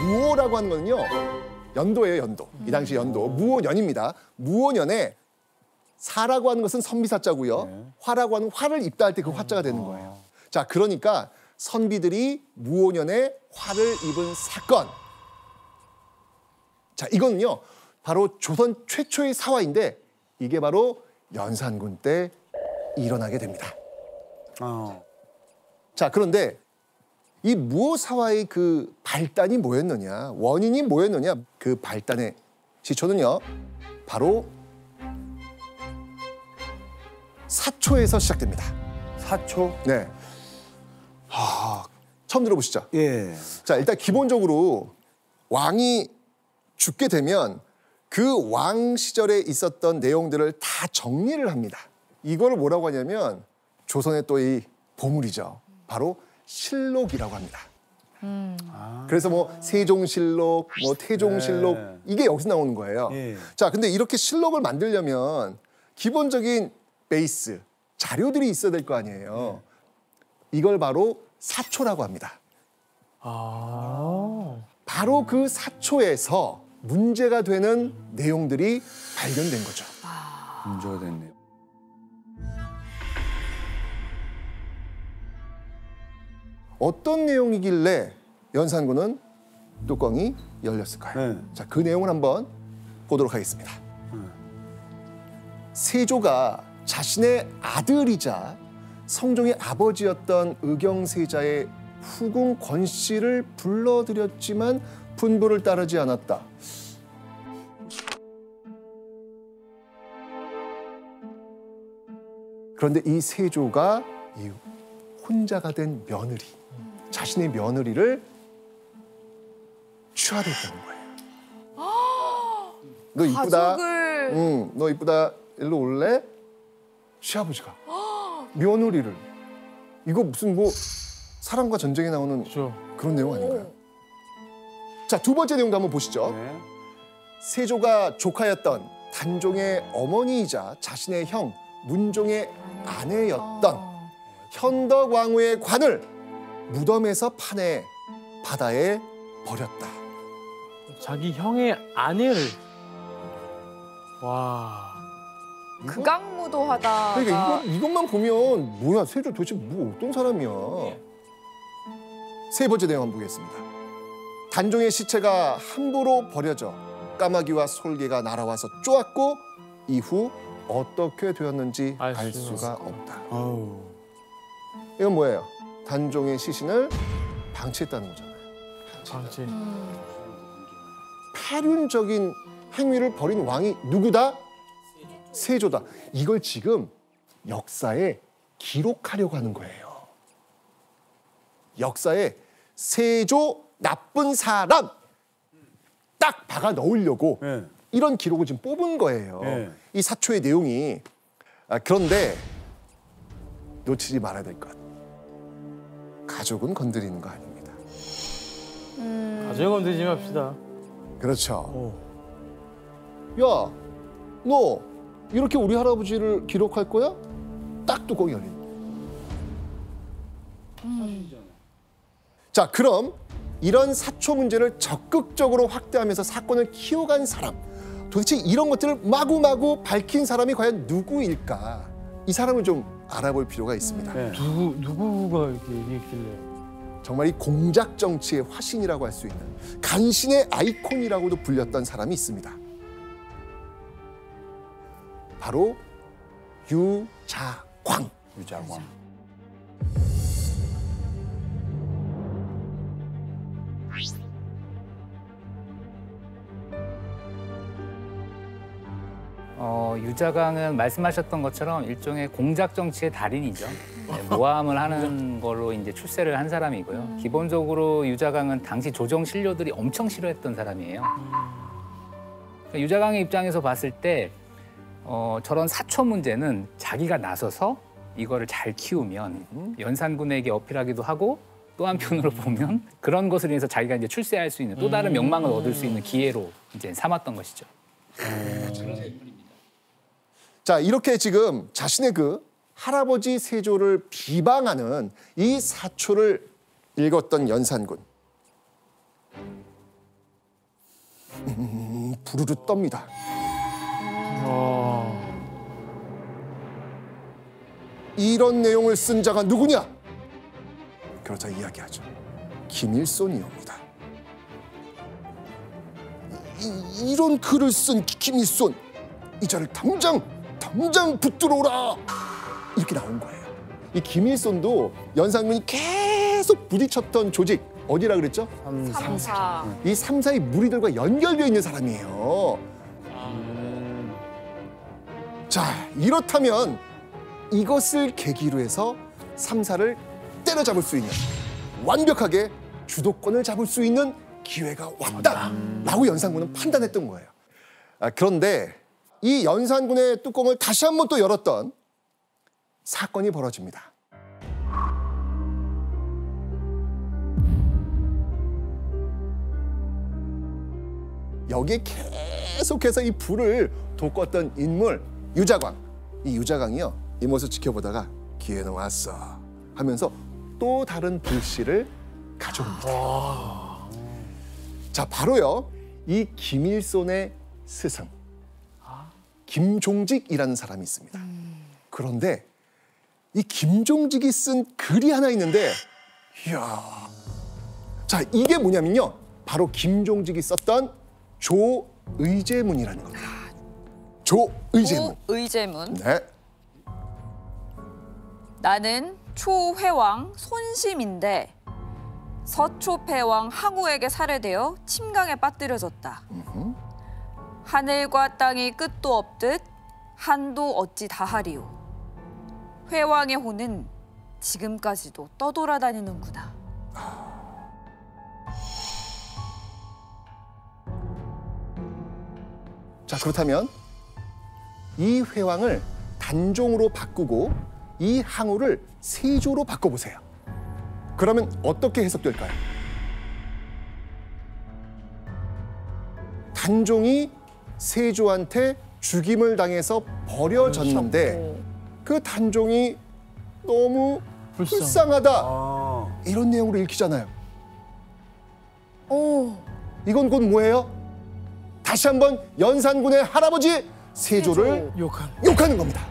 무오라고 하는 거는요. 연도예요, 연도. 이 당시 연도. 무오년입니다. 무오년에 사라고 하는 것은 선비사자고요. 네. 화라고 하는 화를 입다할 때 그 화자가 되는 거예요. 자, 그러니까 선비들이 무오년에 화를 입은 사건. 자, 이거는요. 바로 조선 최초의 사화인데 이게 바로 연산군 때 일어나게 됩니다. 자, 그런데 이 무오사화의 그 발단이 뭐였느냐, 원인이 뭐였느냐, 그 발단의 시초는요, 바로 사초에서 시작됩니다. 사초? 네. 처음 들어보시죠? 예. 자, 일단 기본적으로 왕이 죽게 되면 그 왕 시절에 있었던 내용들을 다 정리를 합니다. 이걸 뭐라고 하냐면 조선의 또 이 보물이죠. 바로 실록이라고 합니다. 그래서 뭐 세종실록, 뭐 태종실록 네. 이게 여기서 나오는 거예요. 예. 자, 근데 이렇게 실록을 만들려면 기본적인 베이스, 자료들이 있어야 될 거 아니에요. 이걸 바로 사초라고 합니다. 바로 그 사초에서 문제가 되는 내용들이 발견된 거죠. 문제가 됐네요. 어떤 내용이길래 연산군은 뚜껑이 열렸을까요? 네. 자, 그 내용을 한번 보도록 하겠습니다. 세조가 자신의 아들이자 성종의 아버지였던 의경세자의 후궁 권씨를 불러들였지만 분부를 따르지 않았다. 그런데 이 세조가 이 혼자가 된 며느리, 자신의 며느리를 취하됐다는 거예요. 너 이쁘다. 가족을. 응, 너 이쁘다. 일로 올래? 시아버지가 며느리를. 이거 무슨 뭐 사랑과 전쟁에 나오는 그런 내용 아닌가요? 자, 두 번째 내용도 한번 보시죠. 네. 세조가 조카였던 단종의 어머니이자 자신의 형 문종의 아내였던 현덕왕후의 관을 무덤에서 파내 바다에 버렸다. 자기 형의 아내를. 와. 극악무도하다. 그러니까 이것만 보면 뭐야, 세조 도대체 뭐 어떤 사람이야. 세 번째 내용 한번 보겠습니다. 단종의 시체가 함부로 버려져 까마귀와 솔개가 날아와서 쪼았고 이후 어떻게 되었는지 알 수가 없다. 아우. 이건 뭐예요? 단종의 시신을 방치했다는 거잖아요. 방치. 폐륜적인 행위를 벌인 왕이 누구다? 세조다. 이걸 지금 역사에 기록하려고 하는 거예요. 역사에 세조 나쁜 사람 딱 박아 넣으려고 네. 이런 기록을 지금 뽑은 거예요. 네. 이 사초의 내용이. 그런데 놓치지 말아야 될 것. 가족은 건드리는 거 아닙니다. 가족을 건드리지 맙시다. 그렇죠. 야, 너 이렇게 우리 할아버지를 기록할 거야? 딱 뚜껑이 열린 거야. 자, 그럼 이런 사초 문제를 적극적으로 확대하면서 사건을 키워간 사람, 도대체 이런 것들을 마구마구 밝힌 사람이 과연 누구일까? 이 사람을 좀 알아볼 필요가 있습니다. 네. 누구가 이렇게 얘기했길래. 정말 이 공작 정치의 화신이라고 할 수 있는 간신의 아이콘이라고도 불렸던 사람이 있습니다. 바로 유자광. 유자광. 유자광은 말씀하셨던 것처럼 일종의 공작 정치의 달인이죠. 네, 모함을 하는 걸로 이제 출세를 한 사람이고요. 기본적으로 유자광은 당시 조정 신료들이 엄청 싫어했던 사람이에요. 그러니까 유자광의 입장에서 봤을 때 저런 사초 문제는 자기가 나서서 이거를 잘 키우면 연산군에게 어필하기도 하고 또 한편으로 보면 그런 것을 인해서 자기가 이제 출세할 수 있는 또 다른 명망을 얻을 수 있는 기회로 이제 삼았던 것이죠. 자, 이렇게 지금 자신의 그 할아버지 세조를 비방하는 이 사초를 읽었던 연산군. 부르르 떱니다. 이런 내용을 쓴 자가 누구냐? 그러자 이야기하죠. 김일손이옵니다. 이런 글을 쓴 김일손, 이 자를 당장 붙들어 오라, 이렇게 나온 거예요. 이 김일손도 연산군이 계속 부딪혔던 조직 어디라 그랬죠? 삼사. 이 삼사의 무리들과 연결되어 있는 사람이에요. 자, 이렇다면 이것을 계기로 해서 삼사를 때려잡을 수 있는, 완벽하게 주도권을 잡을 수 있는 기회가 왔다라고 연산군은 판단했던 거예요. 그런데 이 연산군의 뚜껑을 다시 한번 또 열었던 사건이 벌어집니다. 여기에 계속해서 이 불을 돋궜던 인물 유자광. 이 유자광이요, 이 모습 지켜보다가 기회는 왔어 하면서 또 다른 불씨를 가져옵니다. 자, 바로요, 이 김일손의 스승 김종직이라는 사람이 있습니다. 그런데 이 김종직이 쓴 글이 하나 있는데, 이야, 자, 이게 뭐냐면요, 바로 김종직이 썼던 조의제문이라는 겁니다. 조의제문. 조의제문. 네. 나는 초회왕 손심인데 서초패왕 항우에게 살해되어 침강에 빠뜨려졌다. 하늘과 땅이 끝도 없듯 한도 어찌 다하리오. 회왕의 호는 지금까지도 떠돌아다니는구나. 자, 그렇다면 이 회왕을 단종으로 바꾸고 이 항우를 세조로 바꿔보세요. 그러면 어떻게 해석될까요? 단종이 세조한테 죽임을 당해서 버려졌는데 그 단종이 너무 불쌍하다, 이런 내용으로 읽히잖아요. 오. 이건 곧 뭐예요? 다시 한번 연산군의 할아버지 세조를 욕하는 겁니다.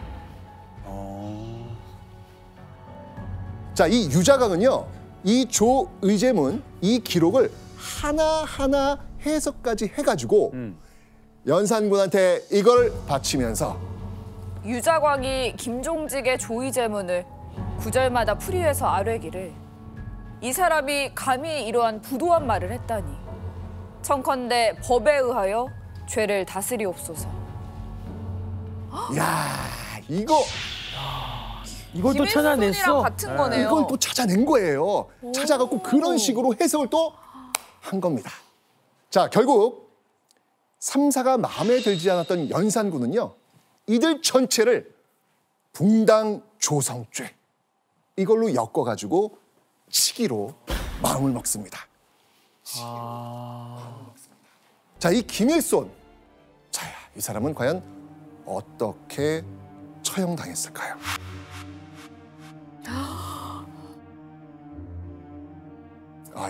자, 이 유자광은요, 이 조의제문, 이 기록을 하나하나 해석까지 해가지고 연산군한테 이걸 바치면서 유자광이 김종직의 조의제문을 구절마다 풀이해서 아뢰기를, 이 사람이 감히 이러한 부도한 말을 했다니 청컨대 법에 의하여 죄를 다스리옵소서. 야, 이걸 또 찾아냈어. 김일손이랑 같은 거네요. 이걸 또 찾아낸 거예요. 찾아갖고 그런 식으로 해석을 또 한 겁니다. 자, 결국 삼사가 마음에 들지 않았던 연산군은요, 이들 전체를 붕당 조성죄, 이걸로 엮어가지고 치기로 마음을 먹습니다. 자, 이 김일손, 자, 이 사람은 과연 어떻게 처형당했을까요?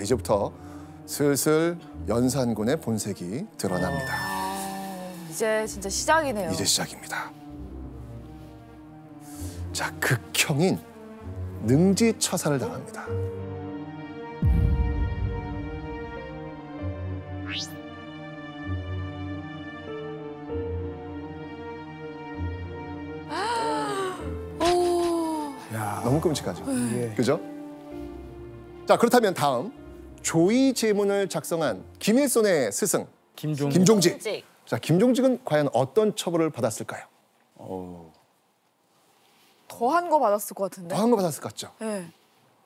이제부터 슬슬 연산군의 본색이 드러납니다. 이제 진짜 시작이네요. 이제 시작입니다. 자, 극형인 능지처사를 당합니다. 너무 끔찍하죠. 그죠? 자, 그렇다면 다음 조의제문을 작성한 김일손의 스승 김종직. 자, 김종직은 과연 어떤 처벌을 받았을까요? 더한 거 받았을 것 같은데. 더한 거 받았을 것 같죠? 네.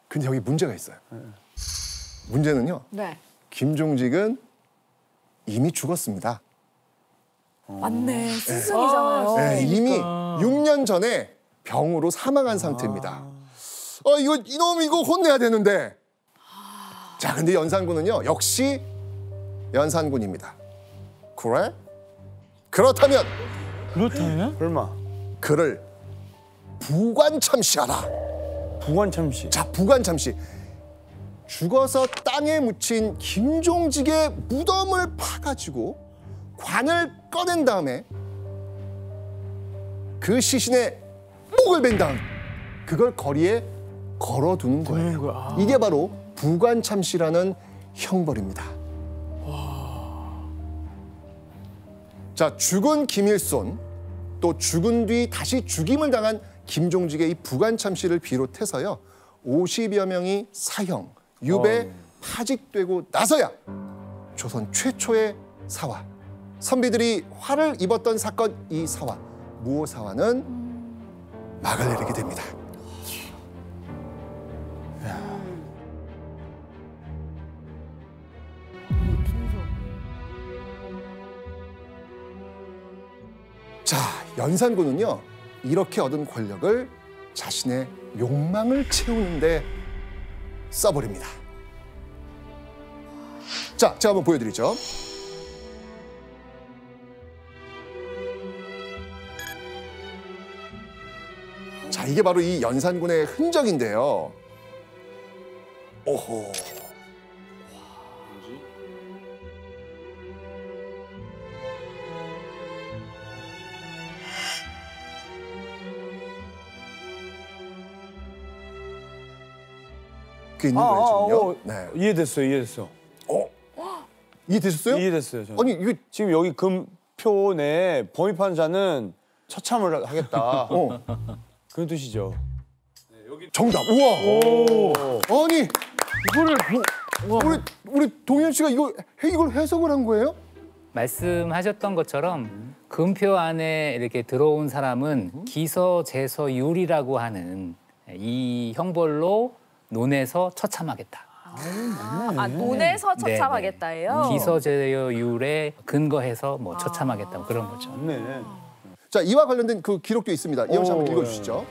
근데 여기 문제가 있어요. 문제는요, 네. 김종직은 이미 죽었습니다. 맞네. 스승이잖아요. 네, 이미 6년 전에 병으로 사망한 상태입니다. 이놈 이거 혼내야 되는데. 자, 근데 연산군은요, 역시 연산군입니다. 그래? 그렇다면 설마 그를 부관참시하라. 부관참시. 자, 부관참시. 죽어서 땅에 묻힌 김종직의 무덤을 파가지고 관을 꺼낸 다음에 그 시신의 목을 벤 다음 그걸 거리에 걸어두는 거예요. 이게 바로 부관참시라는 형벌입니다. 자, 죽은 김일손 또 죽은 뒤 다시 죽임을 당한 김종직의 이 부관참시를 비롯해서요 50여 명이 사형, 유배, 파직되고 나서야 조선 최초의 사화, 선비들이 화를 입었던 사건 이 사화, 무오사화는 막을 내리게 됩니다. 자, 연산군은요 이렇게 얻은 권력을 자신의 욕망을 채우는데 써버립니다. 자, 제가 한번 보여드리죠. 자, 이게 바로 이 연산군의 흔적인데요. 오호. 그 있는 거예요, 지금요. 네. 이해됐어요. 이해되셨어요? 이해됐어요. 저는. 아니, 이게 지금 여기 금표 내에 범입한 자는 처참을 하겠다. 그런 뜻이죠. 정답. 우와. 아니, 이거를 우리 동현 씨가 이걸 해석을 한 거예요? 말씀하셨던 것처럼 금표 안에 이렇게 들어온 사람은 기서제서율이라고 하는 이 형벌로 논에서 처참하겠다. 논에서 네, 처참하겠다예요. 기서제서율에 근거해서 뭐 처참하겠다 뭐 그런 거죠. 맞네. 자, 이와 관련된 그 기록도 있습니다. 이영 씨 한번 읽어주시죠.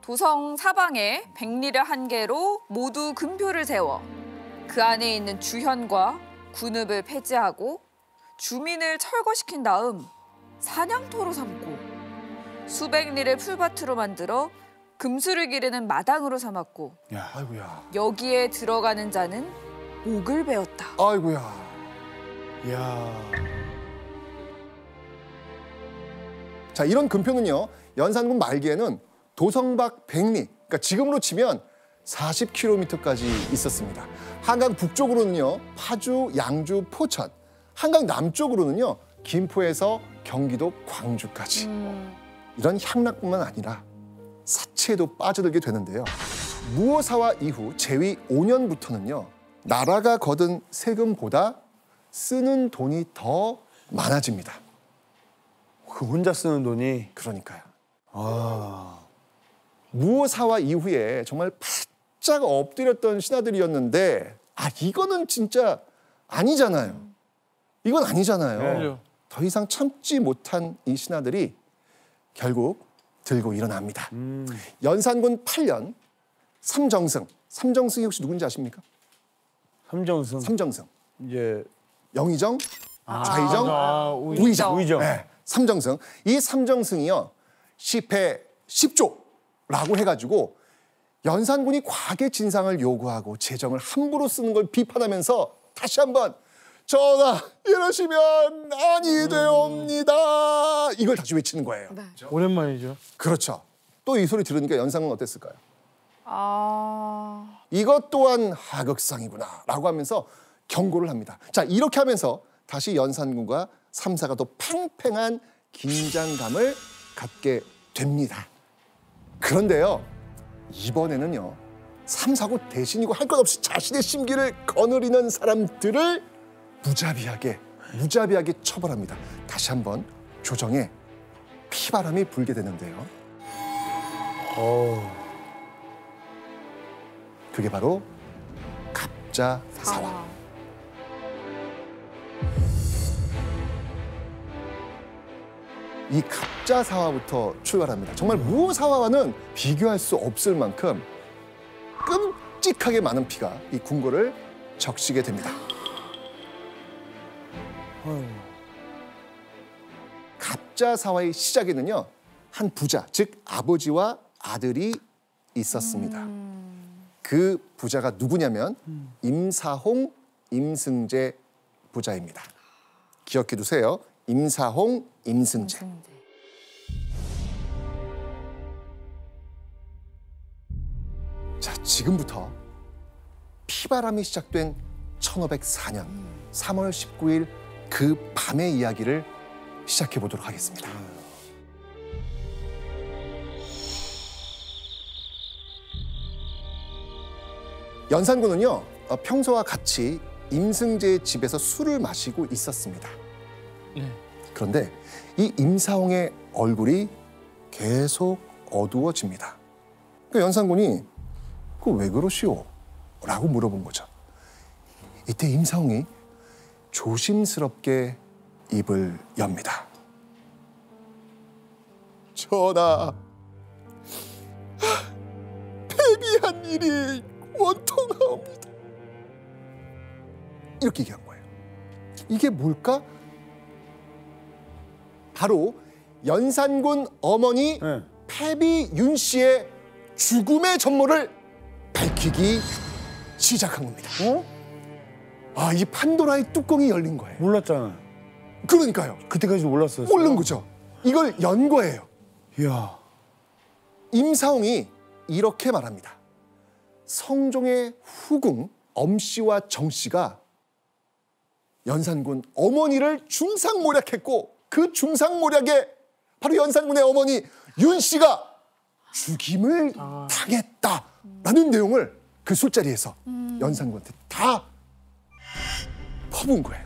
도성 사방에 백리를 한 개로 모두 금표를 세워 그 안에 있는 주현과 군읍을 폐지하고 주민을 철거시킨 다음 사냥터로 삼고 수백 리를 풀밭으로 만들어 금수를 기르는 마당으로 삼았고 아이고야. 여기에 들어가는 자는 목을 베었다. 아이고야. 이야. 자, 이런 금표는요. 연산군 말기에는 도성 밖 백리, 그러니까 지금으로 치면 40km까지 있었습니다. 한강 북쪽으로는요. 파주, 양주, 포천, 한강 남쪽으로는요. 김포에서 경기도 광주까지. 이런 향락뿐만 아니라 사치에도 빠져들게 되는데요. 무오사화 이후 제위 5년부터는요. 나라가 거둔 세금보다 쓰는 돈이 더 많아집니다. 그 혼자 쓰는 돈이. 그러니까요. 아. 무오사화 이후에 정말 바짝 엎드렸던 신하들이었는데 이거는 진짜 아니잖아요. 이건 아니잖아요. 네. 더 이상 참지 못한 이 신하들이 결국 들고 일어납니다. 연산군 8년 삼정승. 삼정승이 혹시 누군지 아십니까? 삼정승. 삼정승. 이제 영의정, 좌의정, 우의정. 우의정. 네, 삼정승. 이 삼정승이요. 10회 10조라고 해가지고 연산군이 과계 진상을 요구하고 재정을 함부로 쓰는 걸 비판하면서 다시 한번 전하 이러시면 아니 되옵니다. 이걸 다시 외치는 거예요. 네. 오랜만이죠. 그렇죠. 또 이 소리 들으니까 연산군은 어땠을까요? 이것 또한 하극상이구나라고 하면서 경고를 합니다. 자, 이렇게 하면서 다시 연산군과 삼사가 더 팽팽한 긴장감을 갖게 됩니다. 그런데요, 이번에는요, 삼사고 대신이고 할 것 없이 자신의 심기를 거느리는 사람들을 무자비하게 처벌합니다. 다시 한번 조정에 피바람이 불게 되는데요. 그게 바로 갑자사화. 이 갑자사화부터 출발합니다. 정말 무오사화와는 비교할 수 없을 만큼 끔찍하게 많은 피가 이 궁궐을 적시게 됩니다. 갑자사화의 시작에는요, 한 부자, 즉 아버지와 아들이 있었습니다. 그 부자가 누구냐면 임사홍, 임승재 부자입니다. 기억해 두세요. 임사홍, 임승재. 자, 지금부터 피바람이 시작된 1504년 3월 19일 그 밤의 이야기를 시작해 보도록 하겠습니다. 연산군은요, 평소와 같이 임승재의 집에서 술을 마시고 있었습니다. 그런데 이 임사홍의 얼굴이 계속 어두워집니다. 그러니까 연산군이 "그거 왜 그러시오?" 라고 물어본 거죠. 이때 임사홍이 조심스럽게 입을 엽니다. "전하, 패비한 일이 원통하옵니다." 이렇게 얘기한 거예요. 이게 뭘까? 바로 연산군 어머니 네. 패비윤 씨의 죽음의 전모를 밝히기 시작한 겁니다. 아, 이 판도라의 뚜껑이 열린 거예요. 몰랐잖아. 그러니까요. 그때까지도 몰랐어요. 모르는 거죠. 이걸 연 거예요. 이야. 임사홍이 이렇게 말합니다. 성종의 후궁 엄씨와 정씨가 연산군 어머니를 중상모략했고 그 중상모략에 바로 연산군의 어머니 윤 씨가 죽임을 당했다라는 내용을 그 술자리에서 연산군한테 다 퍼부은 거예요.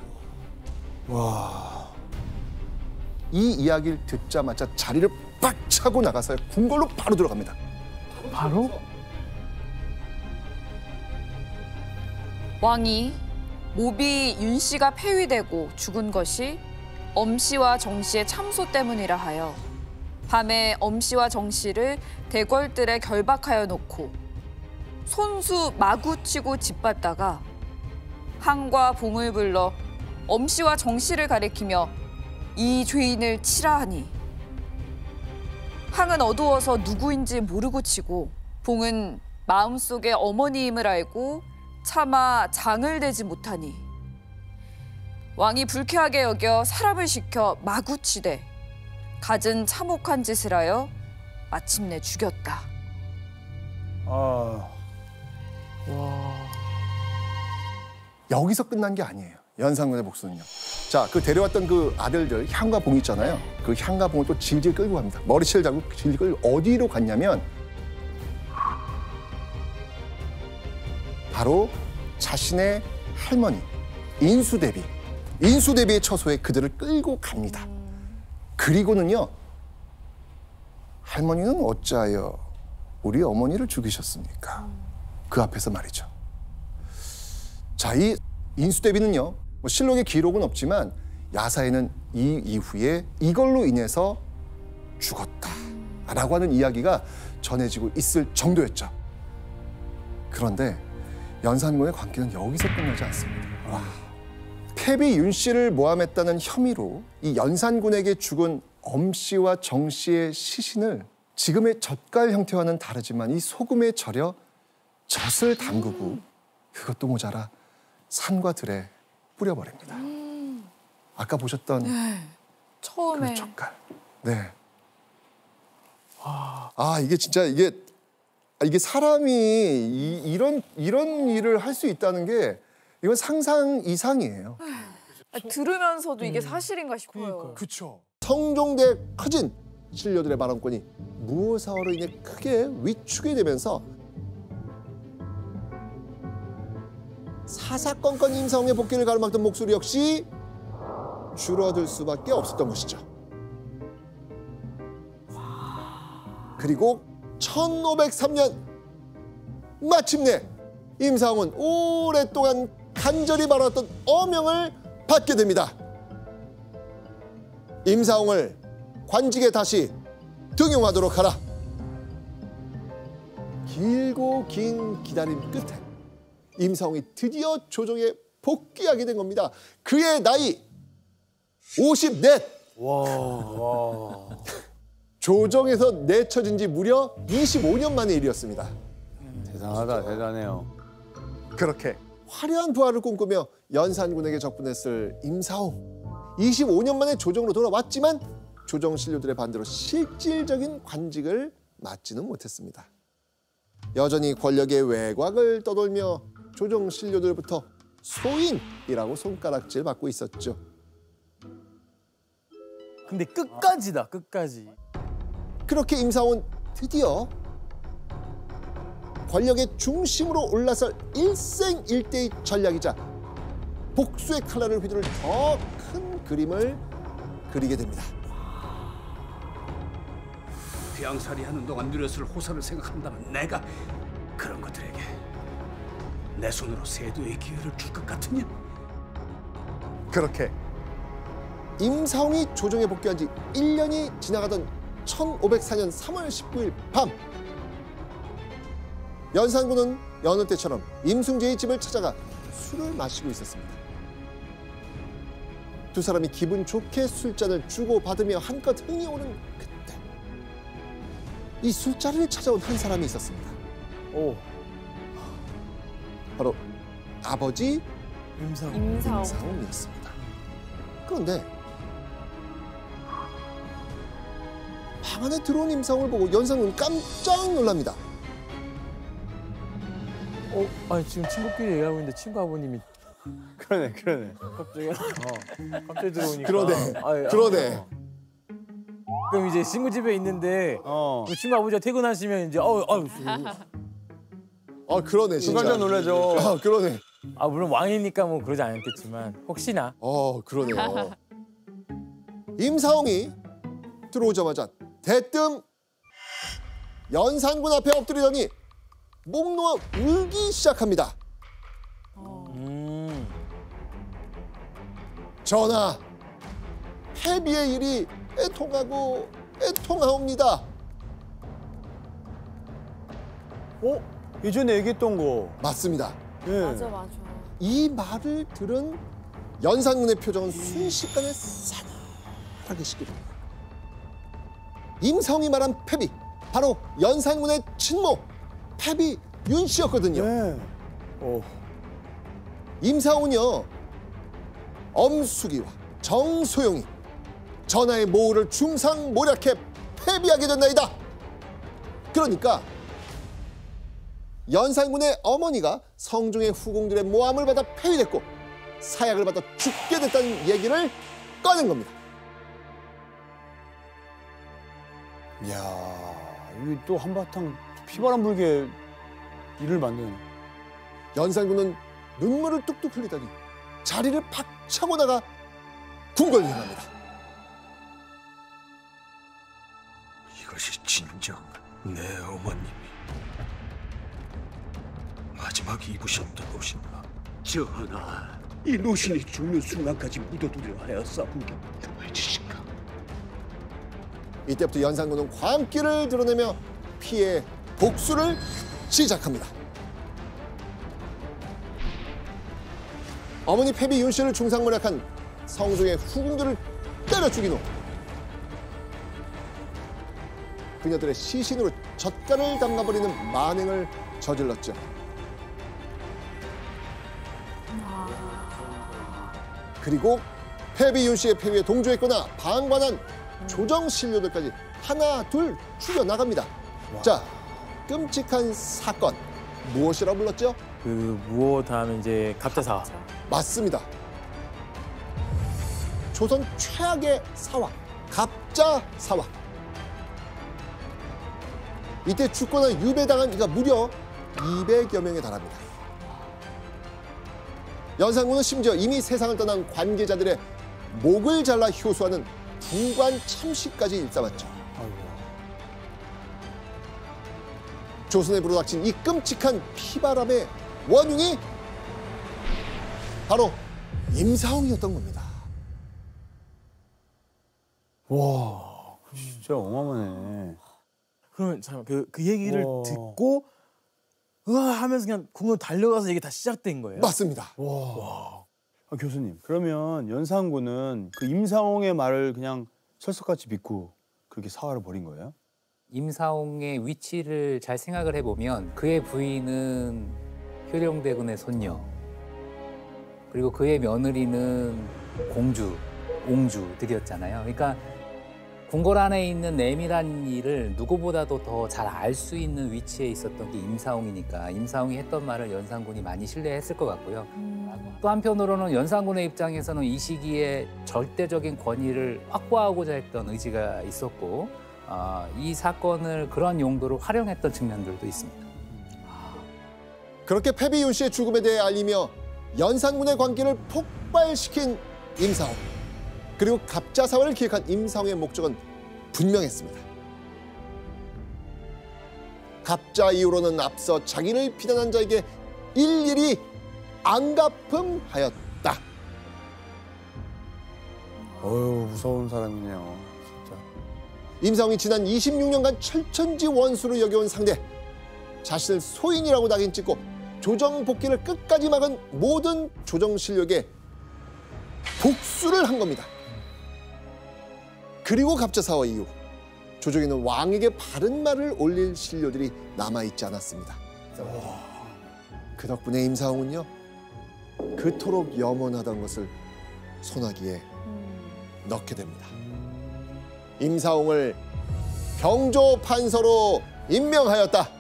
와. 이 이야기를 듣자마자 자리를 빡 차고 나가서 궁궐로 바로 들어갑니다. 바로? 왕이 모비 윤 씨가 폐위되고 죽은 것이 엄 씨와 정 씨의 참소 때문이라 하여 밤에 엄 씨와 정 씨를 대궐들에 결박하여 놓고 손수 마구 치고 짓밟다가 항과 봉을 불러 엄 씨와 정 씨를 가리키며 이 죄인을 치라 하니 항은 어두워서 누구인지 모르고 치고 봉은 마음속에 어머니임을 알고 차마 장을 대지 못하니 왕이 불쾌하게 여겨 사람을 시켜 마구 치되 갖은 참혹한 짓을 하여 마침내 죽였다. 아. 와. 여기서 끝난 게 아니에요. 연산군의 복수는요. 자, 그 데려왔던 그 아들들 향과 봉 있잖아요. 그 향과 봉을 또 질질 끌고 갑니다. 머리채를 잡고 질질 끌고 어디로 갔냐면 바로 자신의 할머니 인수대비의 처소에 그들을 끌고 갑니다. 그리고는요, 할머니는 어찌하여 우리 어머니를 죽이셨습니까? 그 앞에서 말이죠. 자, 이 인수대비는요, 뭐 실록의 기록은 없지만 야사에는 이 이후에 이걸로 인해서 죽었다라고 하는 이야기가 전해지고 있을 정도였죠. 그런데 연산군의 관계는 여기서 끝나지 않습니다. 패비 윤 씨를 모함했다는 혐의로 이 연산군에게 죽은 엄 씨와 정 씨의 시신을 지금의 젓갈 형태와는 다르지만 이 소금에 절여 젖을 담그고 그것도 모자라 산과 들에 뿌려버립니다. 아까 보셨던 처음에 그 젓갈. 네. 아, 이게 진짜 이게 사람이 이런 일을 할 수 있다는 게 이건 상상 이상이에요. 들으면서도 이게 사실인가 싶어요. 그렇죠. 성종대 커진 신료들의 발언권이 무오사화로 인해 크게 위축이 되면서 사사건건 임사홍의 복귀를 가로막던 목소리 역시 줄어들 수밖에 없었던 것이죠. 그리고 1503년 마침내 임사홍은 오랫동안 간절히 바라왔던 어명을 받게 됩니다. 임사홍을 관직에 다시 등용하도록 하라. 길고 긴 기다림 끝에 임사홍이 드디어 조정에 복귀하게 된 겁니다. 그의 나이 54. 와. 조정에서 내쳐진 지 무려 25년 만의 일이었습니다. 대단하다, 대단해요. 그렇게 화려한 부활을 꿈꾸며 연산군에게 적분했을 임사홍. 25년 만에 조정으로 돌아왔지만 조정 신료들의 반대로 실질적인 관직을 맡지는 못했습니다. 여전히 권력의 외곽을 떠돌며 조정 신료들부터 소인이라고 손가락질 받고 있었죠. 근데 끝까지다, 끝까지. 그렇게 임사홍은 드디어 권력의 중심으로 올라설 일생일대의 전략이자 복수의 칼날을 휘두를 더 큰 그림을 그리게 됩니다. 비앙살이하는 동안 누렸을 호사를 생각한다면 내가 그런 것들에게 내 손으로 세도의 기회를 줄 것 같으냐? 그렇게 임사홍이 조정에 복귀한 지 1년이 지나가던 1504년 3월 19일 밤, 연산군은 여느 때처럼 임승재의 집을 찾아가 술을 마시고 있었습니다. 두 사람이 기분 좋게 술잔을 주고받으며 한껏 흥이 오는 그때 이 술자리를 찾아온 한 사람이 있었습니다. 오, 바로 아버지 임사홍. 임사홍이었습니다. 그런데 방 안에 들어온 임사홍을 보고 연산군은 깜짝 놀랍니다. 아니 지금 친구끼리 얘기하고 있는데 친구 아버님이 그러네. 갑자기 들어오니까. 그러네. 그럼 이제 친구 집에 있는데 그 친구 아버지가 퇴근하시면 이제 그러네 진짜. 깜짝 놀라죠. 그러네. 물론 왕이니까 뭐 그러지 않았겠지만 혹시나. 그러네요. 임사홍이 들어오자마자 대뜸 연산군 앞에 엎드리더니 목 놓아 울기 시작합니다. 전하, 패비의 일이 애통하고 애통하옵니다. 예전에 얘기했던 거. 맞습니다. 예. 맞아. 이 말을 들은 연산군의 표정은 순식간에 싸늘하게 식게 됩니다. 임사홍이 말한 패비, 바로 연산군의 친모 패비 윤 씨였거든요. 네. 임사홍은요, 엄숙이와 정소용이 전하의 모후를 중상모략해 패비하게 된나이다. 그러니까 연산군의 어머니가 성중의 후궁들의 모함을 받아 폐위됐고 사약을 받아 죽게 됐다는 얘기를 꺼낸 겁니다. 이야, 이게 또 한바탕 피바람 불게 일을 만드네. 연산군은 눈물을 뚝뚝 흘리더니 자리를 박차고 나가 궁궐로 향합니다. 이것이 진정 내 어머님이 마지막 입으셨던 옷인가? 전하, 이 노신이 죽는 순간까지 묻어두려 하였사옵니다. 보여주실까? 이때부터 연산군은 광기를 드러내며 피해 복수를 시작합니다. 어머니 패비 윤 씨를 중상모략한 성종의 후궁들을 때려 죽인 후 그녀들의 시신으로 젓갈을 담가버리는 만행을 저질렀죠. 그리고 패비 윤 씨의 폐위에 동조했거나 방관한 조정 신료들까지 하나 둘 죽여나갑니다. 자, 끔찍한 사건 무엇이라 불렀죠? 그 무엇 하면 이제 갑자사. 맞습니다. 조선 최악의 사화, 갑자사화. 이때 죽거나 유배당한 이가 무려 200여 명에 달합니다. 연산군은 심지어 이미 세상을 떠난 관계자들의 목을 잘라 효수하는 부관 참시까지 일삼았죠. 조선에 불어닥친 이 끔찍한 피바람의 원흉이 바로 임사홍이었던 겁니다. 와, 진짜 어마어마하네. 그러면 잠깐 그 얘기를 듣고 으아 하면서 그냥 궁으로 달려가서 이게 다 시작된 거예요? 맞습니다. 교수님, 그러면 연산군은 그 임사홍의 말을 그냥 철석같이 믿고 그렇게 사활을 벌인 거예요? 임사홍의 위치를 잘 생각을 해보면 그의 부인은 효령대군의 손녀, 그리고 그의 며느리는 공주, 옹주들이었잖아요. 그러니까 궁궐 안에 있는 내밀한 일을 누구보다도 더 잘 알 수 있는 위치에 있었던 게 임사옹이니까 임사옹이 했던 말을 연산군이 많이 신뢰했을 것 같고요. 또 한편으로는 연산군의 입장에서는 이 시기에 절대적인 권위를 확보하고자 했던 의지가 있었고 이 사건을 그런 용도로 활용했던 측면들도 있습니다. 그렇게 패비윤 씨의 죽음에 대해 알리며 연산군의 관계를 폭발시킨 임사옹. 그리고 갑자사화를 기획한 임사옹의 목적은 분명했습니다. 갑자 이후로는 앞서 자기를 비난한 자에게 일일이 안갚음하였다. 어휴, 무서운 사람이네요. 진짜. 임사옹이 지난 26년간 철천지 원수로 여겨온 상대, 자신을 소인이라고 낙인 찍고 조정 복귀를 끝까지 막은 모든 조정 실력에 복수를 한 겁니다. 그리고 갑자사화 이후 조정에는 왕에게 바른 말을 올릴 신료들이 남아있지 않았습니다. 그 덕분에 임사옹은요, 그토록 염원하던 것을 소나기에 넣게 됩니다. 임사옹을 병조판서로 임명하였다.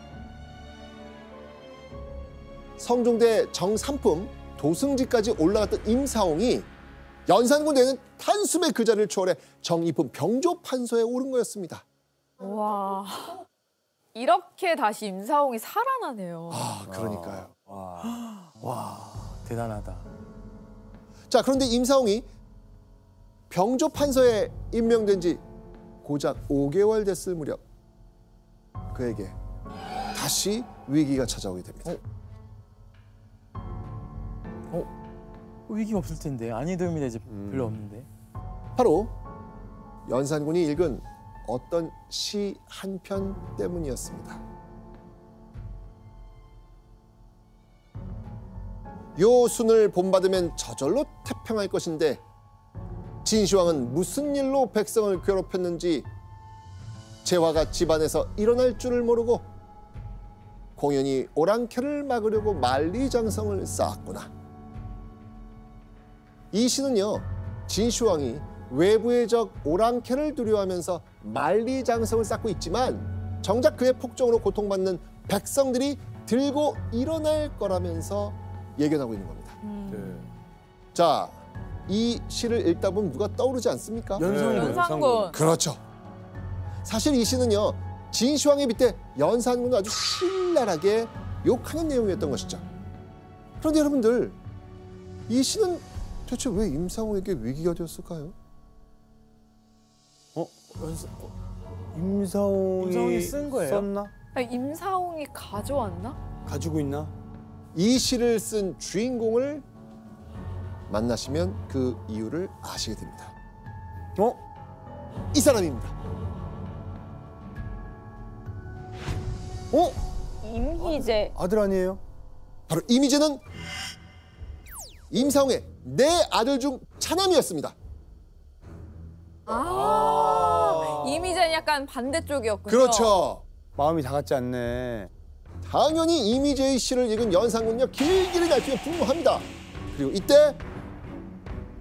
성종대 정삼품 도승지까지 올라갔던 임사옹이 연산군 되는 단숨에 그 자리를 초월해 정이품 병조판서에 오른 거였습니다. 와. 이렇게 다시 임사옹이 살아나네요. 아, 그러니까요. 와, 대단하다. 자, 그런데 임사옹이 병조판서에 임명된 지 고작 5개월 됐을 무렵 그에게 다시 위기가 찾아오게 됩니다. 위기가 없을 텐데 아니 도움이 이제 별로 없는데. 바로 연산군이 읽은 어떤 시 한 편 때문이었습니다. 요 순을 본받으면 저절로 태평할 것인데 진시황은 무슨 일로 백성을 괴롭혔는지 재화가 집안에서 일어날 줄을 모르고 공연히 오랑캐를 막으려고 만리장성을 쌓았구나. 이 시는요, 진시황이 외부의 적 오랑캐를 두려워하면서 만리장성을 쌓고 있지만 정작 그의 폭정으로 고통받는 백성들이 들고 일어날 거라면서 예견하고 있는 겁니다. 자, 이 시를 읽다 보면 누가 떠오르지 않습니까? 연산군. 그렇죠. 사실 이 시는요, 진시황에 빗대 연산군을 아주 신랄하게 욕하는 내용이었던 것이죠. 그런데 여러분들, 이 시는 대체 왜 임사옹에게 위기가 되었을까요? 임사옹이 쓴 거예요? 썼나? 아니, 임사옹이 가져왔나? 가지고 있나? 이 시를 쓴 주인공을 만나시면 그 이유를 아시게 됩니다. 이 사람입니다. 임희재. 아들 아니에요? 바로 임희재는 임사옹의 네 아들 중 차남이었습니다. 임희재는 약간 반대쪽이었군요. 그렇죠. 마음이 다 같지 않네. 당연히 임희재의 시를 읽은 연산군은요, 길길이 날뛰며 분노합니다. 그리고 이때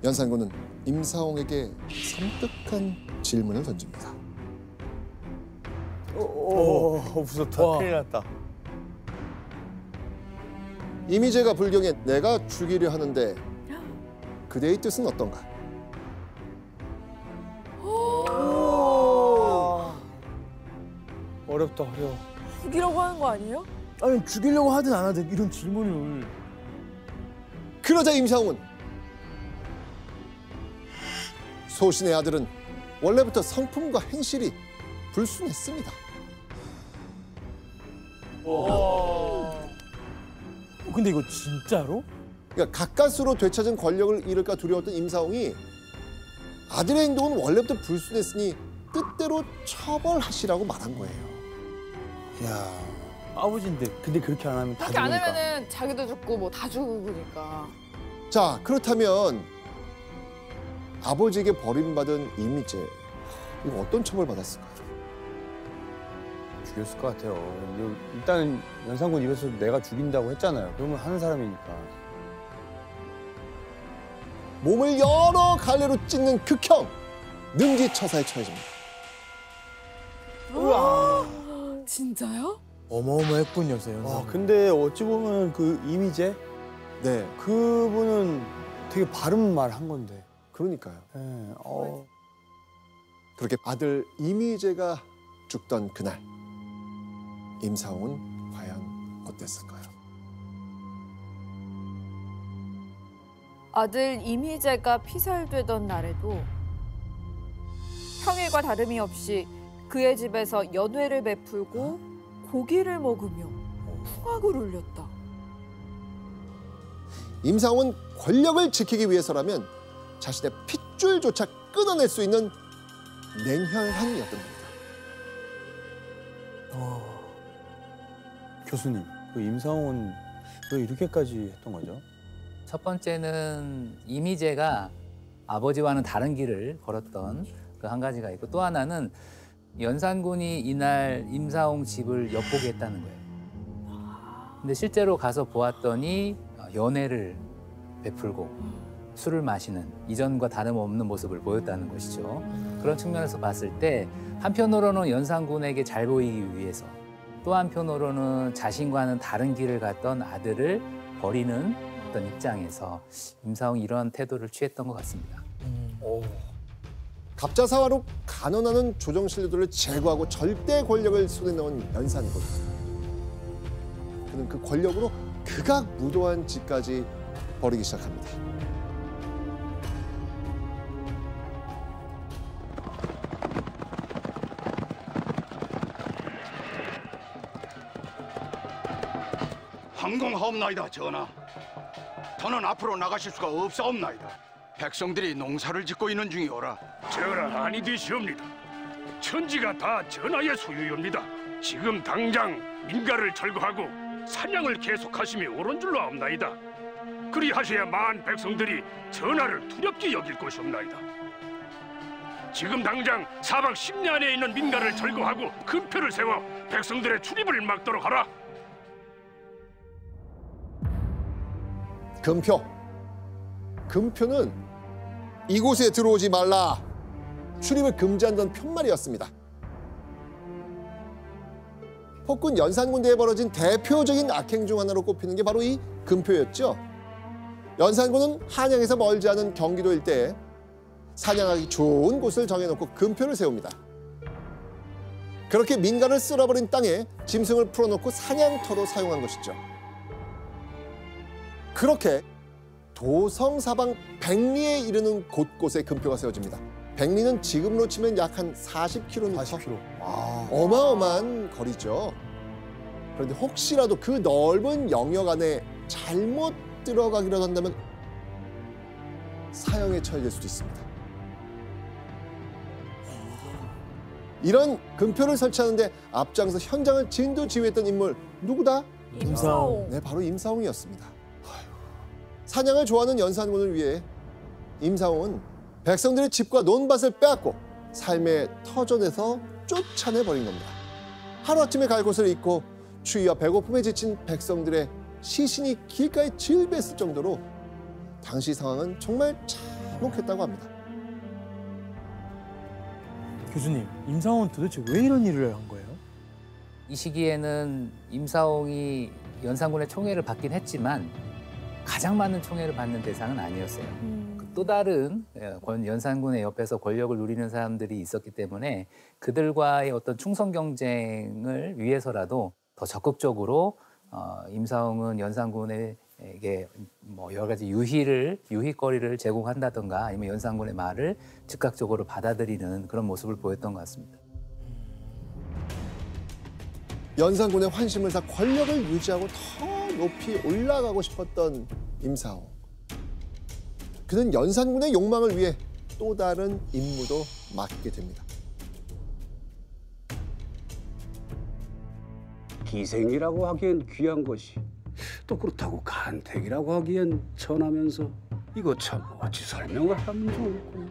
연산군은 임사옹에게 섬뜩한 질문을 던집니다. 무섭다. 큰일 났다. 임희재가 불경에 내가 죽이려 하는데 그대의 뜻은 어떤가? 어렵다, 어려워. 죽이라고 하는 거 아니에요? 아니 죽이려고 하든 안 하든 이런 질문을. 그러자 임사옹은 소신의 아들은 원래부터 성품과 행실이 불순했습니다. 근데 이거 진짜로? 그러니까 가까스로 되찾은 권력을 잃을까 두려웠던 임사옹이 아들의 행동은 원래부터 불순했으니 뜻대로 처벌하시라고 말한 거예요. 야, 아버지인데 근데 그렇게 안 하면 다 그렇게 안 죽으니까. 하면은 자기도 죽고 뭐 다 죽으니까. 자, 그렇다면 아버지에게 버림받은 임희재, 이거 어떤 처벌 받았을까요? 죽였을 것 같아요. 일단은 연산군 입에서 내가 죽인다고 했잖아요. 그러면 하는 사람이니까. 몸을 여러 갈래로 찢는 극형 능지처사에 처해집니다. 진짜요? 어마어마했군요, 연상. 와, 근데 어찌 보면 그 이미재 네, 그분은 되게 바른 말 한 건데. 그러니까요. 예, 그렇게 아들 이미재가 죽던 그날 임사홍은 과연 어땠을까요? 아들 이미재가 피살되던 날에도 평일과 다름이 없이 그의 집에서 연회를 베풀고 고기를 먹으며 풍악을 울렸다. 임사홍은 권력을 지키기 위해서라면 자신의 핏줄조차 끊어낼 수 있는 냉혈한이었던 겁니다. 교수님, 그 임상훈 왜 이렇게까지 했던 거죠? 첫 번째는 이미재가 아버지와는 다른 길을 걸었던 그 한 가지가 있고, 또 하나는 연산군이 이날 임사홍 집을 엿보게 했다는 거예요. 근데 실제로 가서 보았더니 연회를 베풀고 술을 마시는 이전과 다름없는 모습을 보였다는 것이죠. 그런 측면에서 봤을 때 한편으로는 연산군에게 잘 보이기 위해서, 또 한편으로는 자신과는 다른 길을 갔던 아들을 버리는 어떤 입장에서 임사홍이 이런 태도를 취했던 것 같습니다. 갑자사화로 간언하는 조정신료들을 제거하고 절대 권력을 손에 넣은 연산군. 그는 그 권력으로 극악무도한 짓까지 벌이기 시작합니다. 황공하옵나이다, 전하. 더는 앞으로 나가실 수가 없사옵나이다. 백성들이 농사를 짓고 있는 중이오라. 전하, 아니 되시옵니다. 천지가 다 전하의 소유입니다. 지금 당장 민가를 철거하고 사냥을 계속하심이 옳은 줄로 아옵나이다. 그리하셔야 만 백성들이 전하를 두렵게 여길 것이옵나이다. 지금 당장 사방 10리 안에 있는 민가를 철거하고 금표를 세워 백성들의 출입을 막도록 하라. 금표는 이곳에 들어오지 말라, 출입을 금지한다는 편말이었습니다. 폭군 연산군대에 벌어진 대표적인 악행 중 하나로 꼽히는 게 바로 이 금표였죠. 연산군은 한양에서 멀지 않은 경기도 일대에 사냥하기 좋은 곳을 정해놓고 금표를 세웁니다. 그렇게 민가를 쓸어버린 땅에 짐승을 풀어놓고 사냥터로 사용한 것이죠. 그렇게 도성 사방 100리에 이르는 곳곳에 금표가 세워집니다. 100리는 지금으로 치면 약 한 40km. 40km. 어마어마한 거리죠. 그런데 혹시라도 그 넓은 영역 안에 잘못 들어가기라도 한다면 사형에 처해질 수도 있습니다. 이런 금표를 설치하는데 앞장서 현장을 진두지휘했던 인물 누구다? 임사홍. 네, 바로 임사홍이었습니다. 사냥을 좋아하는 연산군을 위해 임사홍은 백성들의 집과 논밭을 빼앗고 삶의 터전에서 쫓아내버린 겁니다. 하루아침에 갈 곳을 잃고 추위와 배고픔에 지친 백성들의 시신이 길가에 질비했을 정도로 당시 상황은 정말 참혹했다고 합니다. 교수님, 임상훈 도대체 왜 이런 일을 한 거예요? 이 시기에는 임사홍이 연산군의 총애를 받긴 했지만 가장 많은 총애를 받는 대상은 아니었어요. 또 다른 연산군의 옆에서 권력을 누리는 사람들이 있었기 때문에 그들과의 어떤 충성 경쟁을 위해서라도 더 적극적으로 임사홍은 연산군에게 뭐 여러 가지 유희거리를 제공한다든가 아니면 연산군의 말을 즉각적으로 받아들이는 그런 모습을 보였던 것 같습니다. 연산군의 환심을 사 권력을 유지하고 더 높이 올라가고 싶었던 임사홍. 그는 연산군의 욕망을 위해 또 다른 임무도 맡게 됩니다. 기생이라고 하기엔 귀한 것이, 또 그렇다고 간택이라고 하기엔 천하면서 이거 참 어찌 설명을 하면 좋을까?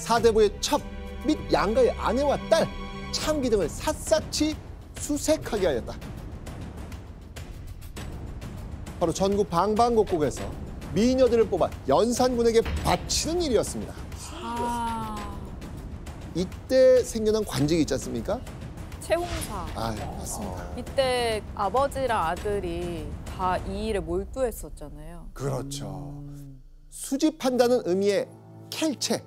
사대부의 첩 및 양가의 아내와 딸, 참기 등을 샅샅이 수색하게 하였다. 바로 전국 방방곡곡에서 미녀들을 뽑아 연산군에게 바치는 일이었습니다. 이때 생겨난 관직이 있지 않습니까? 채홍사. 아, 맞습니다. 이때 아버지랑 아들이 다 이 일에 몰두했었잖아요. 그렇죠. 수집한다는 의미의 켈체,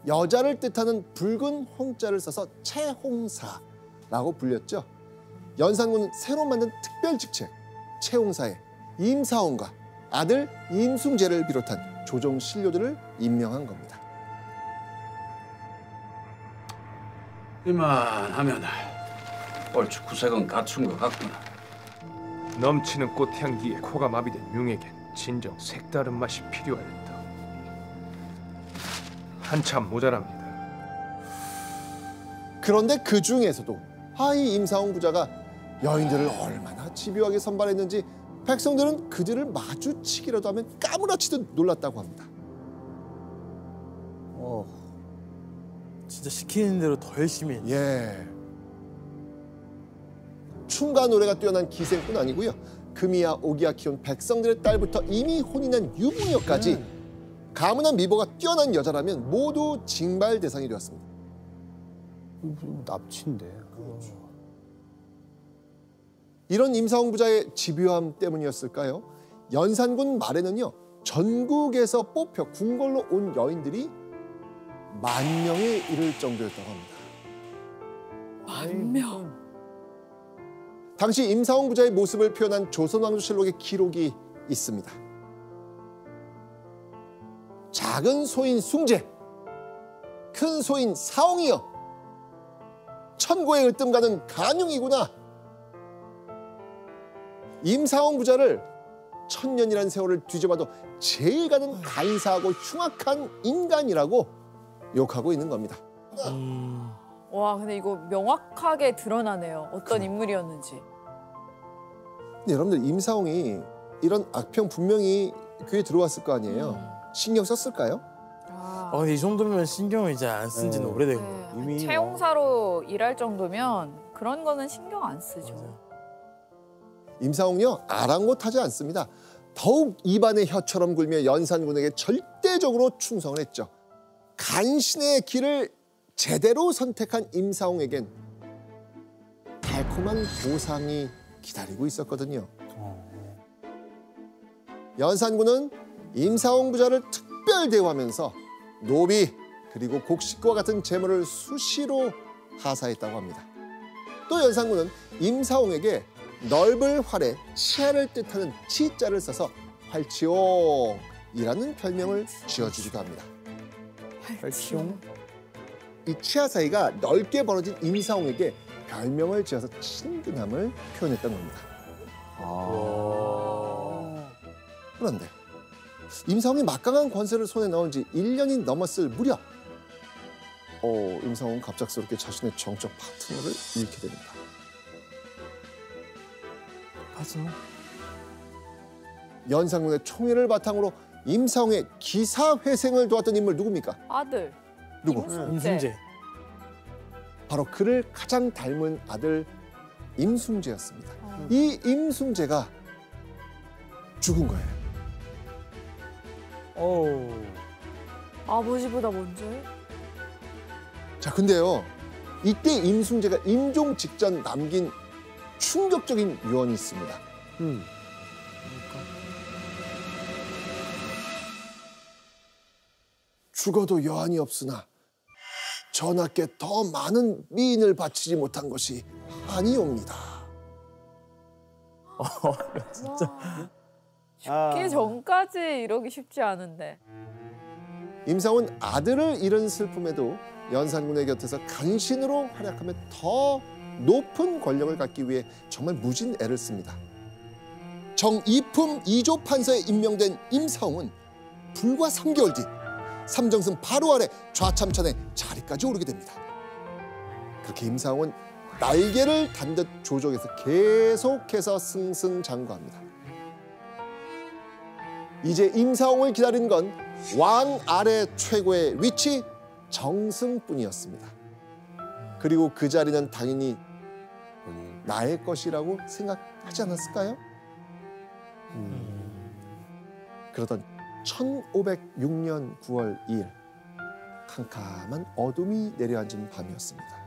여자를 뜻하는 붉은 홍자를 써서 채홍사라고 불렸죠. 연산군은 새로 만든 특별 직책 채홍사에 임사홍과 아들 임숭재를 비롯한 조정 신료들을 임명한 겁니다. 이만하면 얼추 구색은 갖춘 것 같구나. 넘치는 꽃향기에 코가 마비된 융에겐 진정 색다른 맛이 필요하였다. 한참 모자랍니다. 그런데 그 중에서도 이 임사홍 부자가 여인들을 얼마나 집요하게 선발했는지 백성들은 그들을 마주치기라도 하면 까무라치듯 놀랐다고 합니다. 진짜 시키는 대로 더 열심히 했네. 예. 춤과 노래가 뛰어난 기생뿐 아니고요. 금이야 오기야 키운 백성들의 딸부터 이미 혼이 난 유부녀까지 가문한 미모가 뛰어난 여자라면 모두 징발 대상이 되었습니다. 납치인데. 이런 임사홍 부자의 집요함 때문이었을까요? 연산군 말에는요. 전국에서 뽑혀 궁궐로 온 여인들이 10,000명에 이를 정도였다고 합니다. 10,000명. 당시 임사홍 부자의 모습을 표현한 조선왕조실록의 기록이 있습니다. 작은 소인 숭재, 큰 소인 사홍이여, 천고의 으뜸가는 간융이구나. 임사홍 부자를 1000년이라는 세월을 뒤져봐도 제일 가는 간사하고 흉악한 인간이라고 욕하고 있는 겁니다. 와, 근데 이거 명확하게 드러나네요. 어떤 인물이었는지. 근데 여러분들 임사홍이 이런 악평 분명히 귀에 들어왔을 거 아니에요. 신경 썼을까요? 이 정도면 신경을 이제 안 쓴 지는 오래되고. 네. 채용사로 일할 정도면 그런 거는 신경 안 쓰죠. 임사홍요 아랑곳하지 않습니다. 더욱 입안의 혀처럼 굴며 연산군에게 절대적으로 충성을 했죠. 간신의 길을 제대로 선택한 임사홍에겐 달콤한 보상이 기다리고 있었거든요. 연산군은 임사홍 부자를 특별 대우하면서 노비 그리고 곡식과 같은 재물을 수시로 하사했다고 합니다. 또 연산군은 임사홍에게 넓을 활에 치아를 뜻하는 치자를 써서 활치용이라는 별명을 지어주기도 합니다. 활치용? 이 치아 사이가 넓게 벌어진 임사홍에게 별명을 지어서 친근함을 표현했던 겁니다. 그런데 임사홍이 막강한 권세를 손에 넣은 지 1년이 넘었을 무렵 임사홍은 갑작스럽게 자신의 정적 파트너를 잃게 됩니다. 파트너? 연산군의 총애를 바탕으로 임사홍의 기사회생을 도왔던 인물 누굽니까? 아들. 누구? 임순재. 바로 그를 가장 닮은 아들 임숭재였습니다. 이 임숭재가 죽은 거예요. 아버지보다 먼저요? 자, 근데요. 이때 임숭재가 임종 직전 남긴 충격적인 유언이 있습니다. 죽어도 여한이 없으나 전하께 더 많은 미인을 바치지 못한 것이 아니옵니다. 진짜. 죽기 전까지 이러기 쉽지 않은데. 임사홍은 아들을 잃은 슬픔에도 연산군의 곁에서 간신으로 활약하며 더 높은 권력을 갖기 위해 정말 무진 애를 씁니다. 정이품 2조 판서에 임명된 임사홍은 불과 3개월 뒤 삼정승 바로 아래 좌참천의 자리까지 오르게 됩니다. 그렇게 임사홍은 날개를 단 듯 조정에서 계속해서 승승장구합니다. 이제 임사홍을 기다린 건 왕 아래 최고의 위치, 정승뿐이었습니다. 그리고 그 자리는 당연히 나의 것이라고 생각하지 않았을까요? 그러던 1506년 9월 2일 캄캄한 어둠이 내려앉은 밤이었습니다.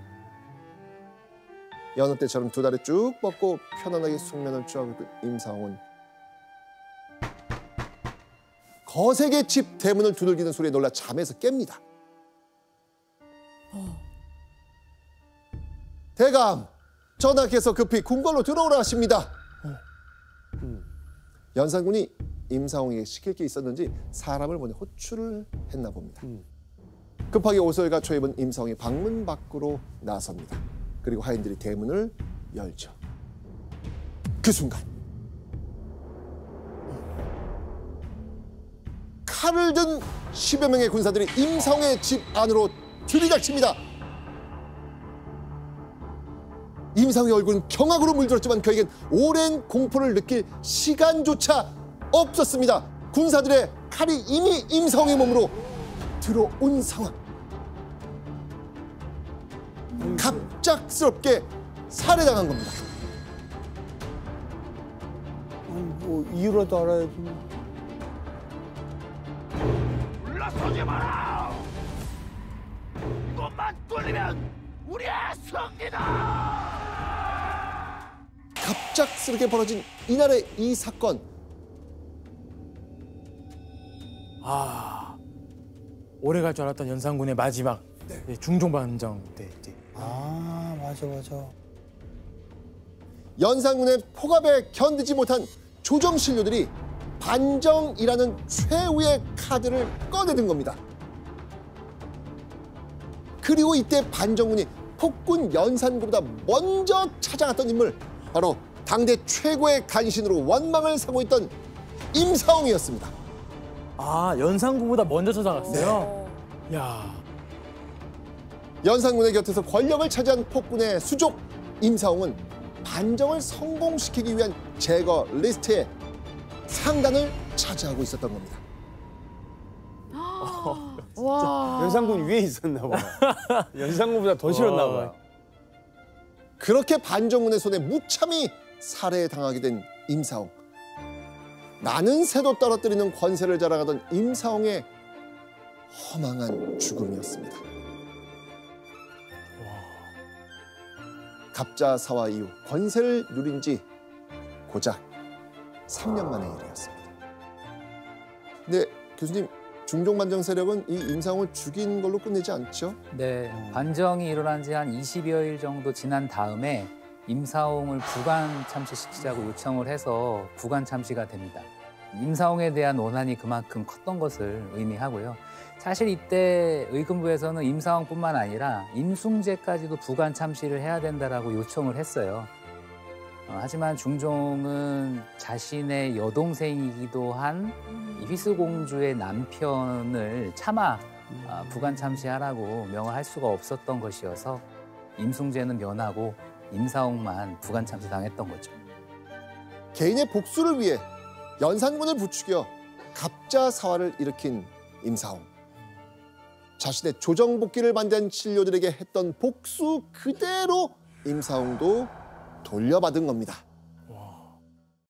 여느 때처럼 두 다리 쭉 뻗고 편안하게 숙면을 취하고 있던 임상홍은 거세게 집 대문을 두들기는 소리에 놀라 잠에서 깹니다. 대감, 전하께서 급히 궁궐로 들어오라 하십니다. 연산군이 임상홍에게 시킬 게 있었는지 사람을 보내 호출을 했나 봅니다. 급하게 옷을 갖춰 입은 임상홍이 방문 밖으로 나섭니다. 그리고 하인들이 대문을 열죠. 그 순간 칼을 든 10여 명의 군사들이 임상홍의 집 안으로 들이닥칩니다. 임상홍의 얼굴은 경악으로 물들었지만 그에겐 오랜 공포를 느낄 시간조차 없었습니다. 군사들의 칼이 이미 임상홍의 몸으로 들어온 상황. 갑작스럽게 살해당한 겁니다. 뭐 이유라도 알아야지. 물러서지 마라! 이것만 뚫리면 우리의 승리다! 갑작스럽게 벌어진 이날의 이 사건. 아, 오래 갈 줄 알았던 연산군의 마지막 중종반정 때 이제. 아, 맞아. 연산군의 폭압에 견디지 못한 조정 신료들이 반정이라는 최후의 카드를 꺼내든 겁니다. 그리고 이때 반정군이 폭군 연산군보다 먼저 찾아갔던 인물, 바로 당대 최고의 간신으로 원망을 사고 있던 임상홍이었습니다. 아, 연산군보다 먼저 찾아갔어요? 야. 연산군의 곁에서 권력을 차지한 폭군의 수족 임상홍은 반정을 성공시키기 위한 제거 리스트의 상단을 차지하고 있었던 겁니다. 와. 연산군 위에 있었나 봐. 연산군보다 더 싫었나 봐. 그렇게 반정군의 손에 무참히 살해당하게 된 임상홍. 많은 새도 떨어뜨리는 권세를 자랑하던 임상홍의 허망한 죽음이었습니다. 갑자사화 이후 권세를 누린 지 고작 3년 만의 일이었습니다. 근데 교수님, 중종반정 세력은 이 임상홍을 죽인 걸로 끝내지 않죠? 네, 반정이 일어난 지 한 20여일 정도 지난 다음에 임상홍을 부관 참시시키자고 요청을 해서 부관 참시가 됩니다. 임상홍에 대한 원한이 그만큼 컸던 것을 의미하고요. 사실 이때 의금부에서는 임상홍뿐만 아니라 임숭재까지도 부관 참시를 해야 된다라고 요청을 했어요. 하지만 중종은 자신의 여동생이기도 한 휘슬공주의 남편을 차마 부관 참시하라고 명을 할 수가 없었던 것이어서 임숭재는 면하고 임상홍만 부관 참시 당했던 거죠. 개인의 복수를 위해 연산군을 부추겨 갑자사화를 일으킨 임상홍. 자신의 조정복귀를 반대한 신료들에게 했던 복수 그대로 임상홍도 돌려받은 겁니다.